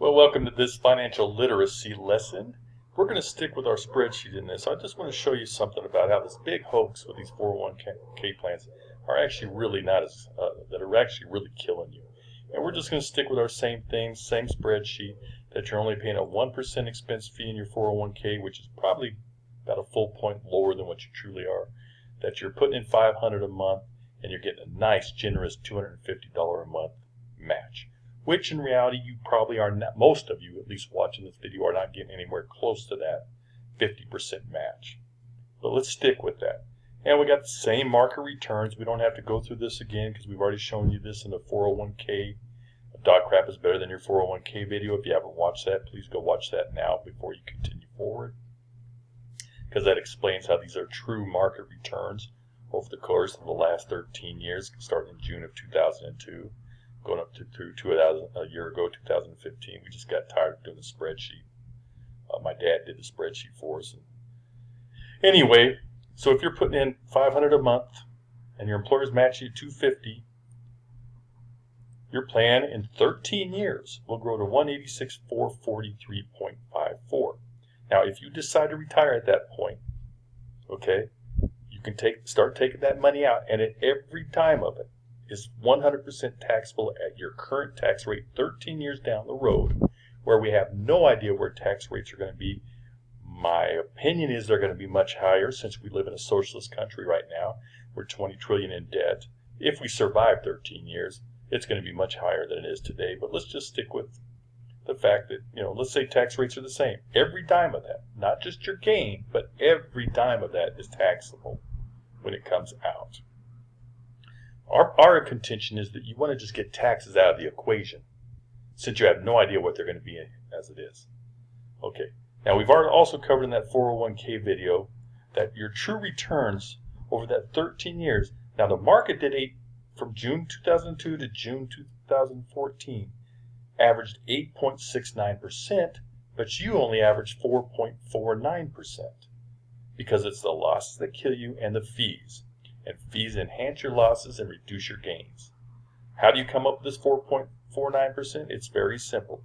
Well, welcome to this financial literacy lesson. We're going to stick with our spreadsheet in this. I just want to show you something about how this big hoax with these 401k plans are actually really not as, that are actually really killing you. And we're just going to stick with our same things, same spreadsheet, that you're only paying a 1% expense fee in your 401k, which is probably about a full point lower than what you truly are, that you're putting in $500 a month, and you're getting a nice, generous $250 a month match. Which in reality you probably are not, most of you at least watching this video are not getting anywhere close to that 50% match. But let's stick with that. And we got the same market returns. We don't have to go through this again because we've already shown you this in the 401k. Dot crap is better than your 401k video. If you haven't watched that, please go watch that now before you continue forward, because that explains how these are true market returns over the course of the last 13 years, starting in June of 2002. Going up to through a year ago, 2015. We just got tired of doing the spreadsheet. My dad did the spreadsheet for us. Anyway, so if you're putting in $500 a month and your employer's matching you $250, your plan in 13 years will grow to $186,443.54. Now, if you decide to retire at that point, okay, you can start taking that money out, and at every dime of it is 100% taxable at your current tax rate 13 years down the road, where we have no idea where tax rates are going to be. My opinion is they're going to be much higher, since we live in a socialist country right now. We're $20 trillion in debt. If we survive 13 years, it's going to be much higher than it is today. But let's just stick with the fact that, let's say tax rates are the same. Every dime of that, not just your gain, but every dime of that is taxable when it comes out. Our contention is that you want to just get taxes out of the equation, since you have no idea what they're going to be as it is. Okay, now we've already also covered in that 401k video that your true returns over that 13 years, now the market did from June 2002 to June 2014, averaged 8.69%, but you only averaged 4.49%, because it's the losses that kill you and the fees. And fees enhance your losses and reduce your gains. How do you come up with this 4.49%? It's very simple.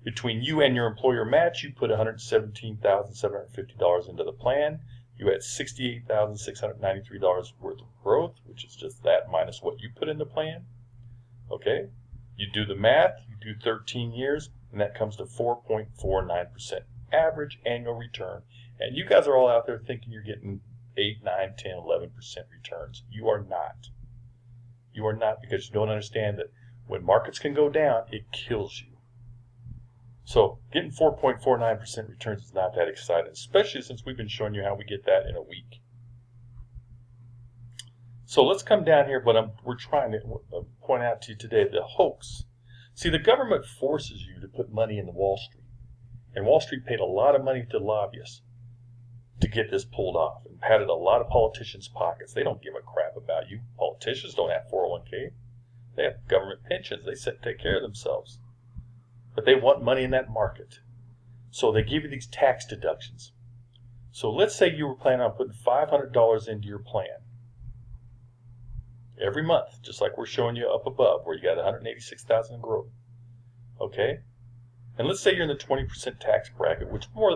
Between you and your employer match, you put $117,750 into the plan. You had $68,693 worth of growth, which is just that minus what you put in the plan. Okay? You do the math, you do 13 years, and that comes to 4.49% average annual return. And you guys are all out there thinking you're getting 8, 9, 10, 11% returns. You are not. You are not, because you don't understand that when markets can go down, it kills you. So getting 4.49% returns is not that exciting, especially since we've been showing you how we get that in a week. So let's come down here, but we're trying to point out to you today the hoax. See, the government forces you to put money into Wall Street, and Wall Street paid a lot of money to lobbyists to get this pulled off, and patted a lot of politicians' pockets. They don't give a crap about you. Politicians don't have 401k. They have government pensions. They take care of themselves. But they want money in that market. So they give you these tax deductions. So let's say you were planning on putting $500 into your plan every month, just like we're showing you up above, where you got $186,000 in growth. Okay? And let's say you're in the 20% tax bracket, which more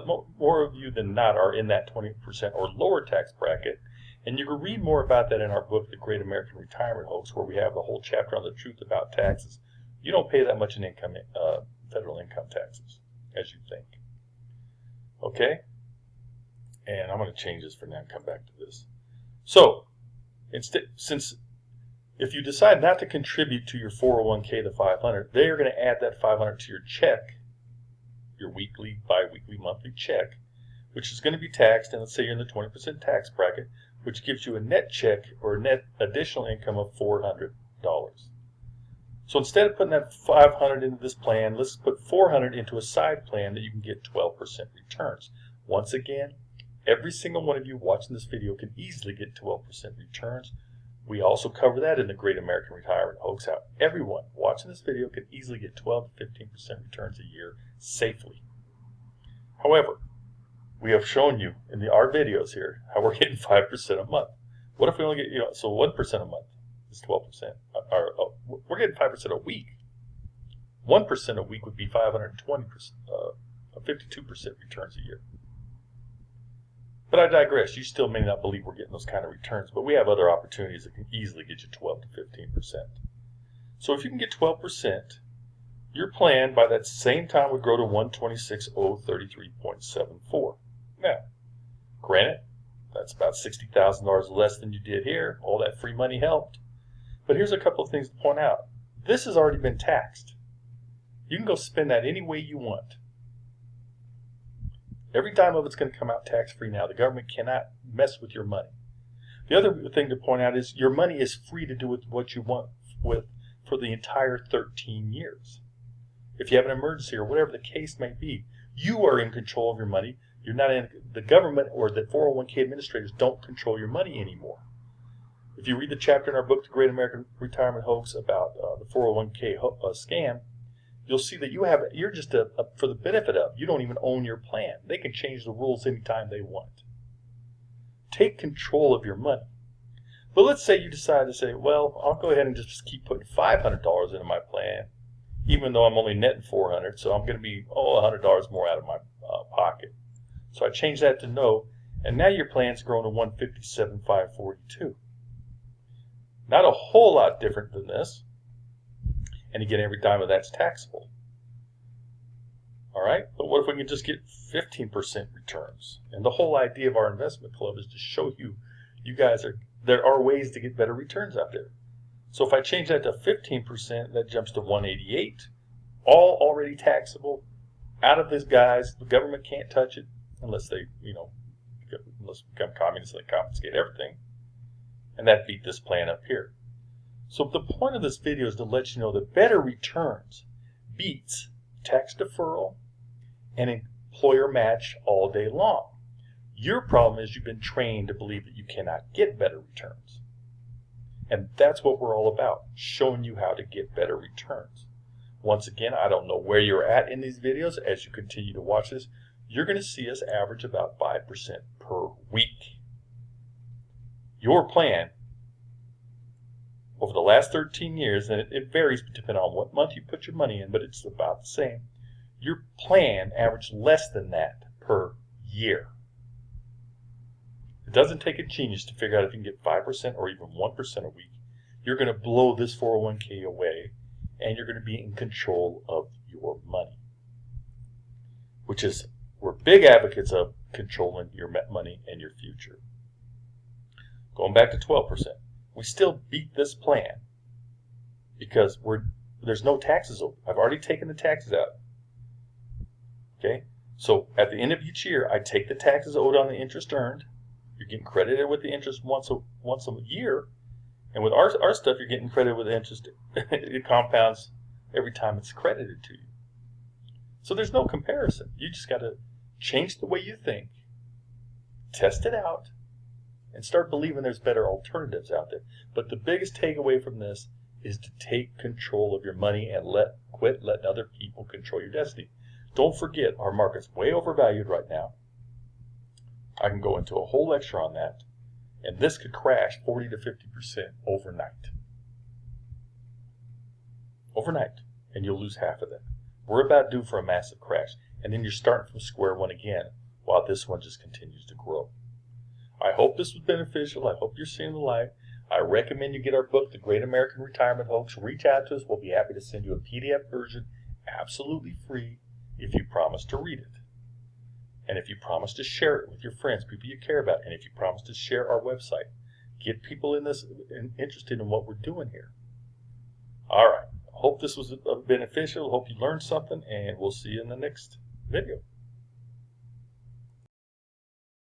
of you than not are in that 20% or lower tax bracket. And you can read more about that in our book, The Great American Retirement Hoax, where we have the whole chapter on the truth about taxes. You don't pay that much in federal income taxes as you think. Okay? And I'm going to change this for now and come back to this. So, if you decide not to contribute to your 401k, the $500, they are going to add that $500 to your check, your weekly, bi-weekly, monthly check, which is going to be taxed, and let's say you're in the 20% tax bracket, which gives you a net check or a net additional income of $400. So instead of putting that $500 into this plan, let's put $400 into a side plan that you can get 12% returns. Once again, every single one of you watching this video can easily get 12% returns. We also cover that in the Great American Retirement Hoax, how everyone watching this video can easily get 12 to 15% returns a year safely. However, we have shown you in our videos here how we're getting 5% a month. What if we only get, so 1% a month is 12%. We're getting 5% a week. 1% a week would be 520%, 52% returns a year. But I digress. You still may not believe we're getting those kind of returns, but we have other opportunities that can easily get you 12 to 15%. So if you can get 12%, your plan by that same time would grow to 126,033.74. Now, granted, that's about $60,000 less than you did here. All that free money helped. But here's a couple of things to point out. This has already been taxed. You can go spend that any way you want. Every dime of it's going to come out tax-free now. The government cannot mess with your money. The other thing to point out is your money is free to do with what you want with for the entire 13 years. If you have an emergency or whatever the case may be, you are in control of your money. You're not in the government, or the 401k administrators don't control your money anymore. If you read the chapter in our book, The Great American Retirement Hoax, about the 401k scam, you'll see that you're just for the benefit of. You don't even own your plan. They can change the rules anytime they want. Take control of your money. But let's say you decide to say, well, I'll go ahead and just keep putting $500 into my plan, even though I'm only netting $400, so I'm going to be $100 more out of my pocket. So I change that to no, and now your plan's grown to $157,542. Not a whole lot different than this. And again, every dime of that's taxable. All right, but what if we can just get 15% returns? And the whole idea of our investment club is to show you there are ways to get better returns out there. So if I change that to 15%, that jumps to 188, all already taxable, out of this, guys. The government can't touch it unless they, unless we become communists and they confiscate everything. And that beat this plan up here. So the point of this video is to let you know that better returns beats tax deferral and employer match all day long. Your problem is you've been trained to believe that you cannot get better returns. And that's what we're all about, showing you how to get better returns. Once again, I don't know where you're at in these videos. As you continue to watch this, you're going to see us average about 5% per week. Your plan over the last 13 years, and it varies depending on what month you put your money in, but it's about the same. Your plan averaged less than that per year. It doesn't take a genius to figure out if you can get 5% or even 1% a week. You're going to blow this 401k away, and you're going to be in control of your money, which is, we're big advocates of controlling your money and your future. Going back to 12%, we still beat this plan because there's no taxes owed. I've already taken the taxes out. Okay, so at the end of each year, I take the taxes owed on the interest earned. You're getting credited with the interest once a year, and with our stuff, you're getting credited with the interest. It compounds every time it's credited to you. So there's no comparison. You just got to change the way you think, test it out, and start believing there's better alternatives out there. But the biggest takeaway from this is to take control of your money and quit letting other people control your destiny. Don't forget, our market's way overvalued right now. I can go into a whole lecture on that, and this could crash 40 to 50% overnight. Overnight, and you'll lose half of that. We're about due for a massive crash, and then you're starting from square one again, while this one just continues to grow. I hope this was beneficial. I hope you're seeing the light. I recommend you get our book, The Great American Retirement Hoax. Reach out to us. We'll be happy to send you a PDF version, absolutely free, if you promise to read it. And if you promise to share it with your friends, people you care about, and if you promise to share our website, get people interested in what we're doing here. All right. Hope this was beneficial. Hope you learned something, and we'll see you in the next video.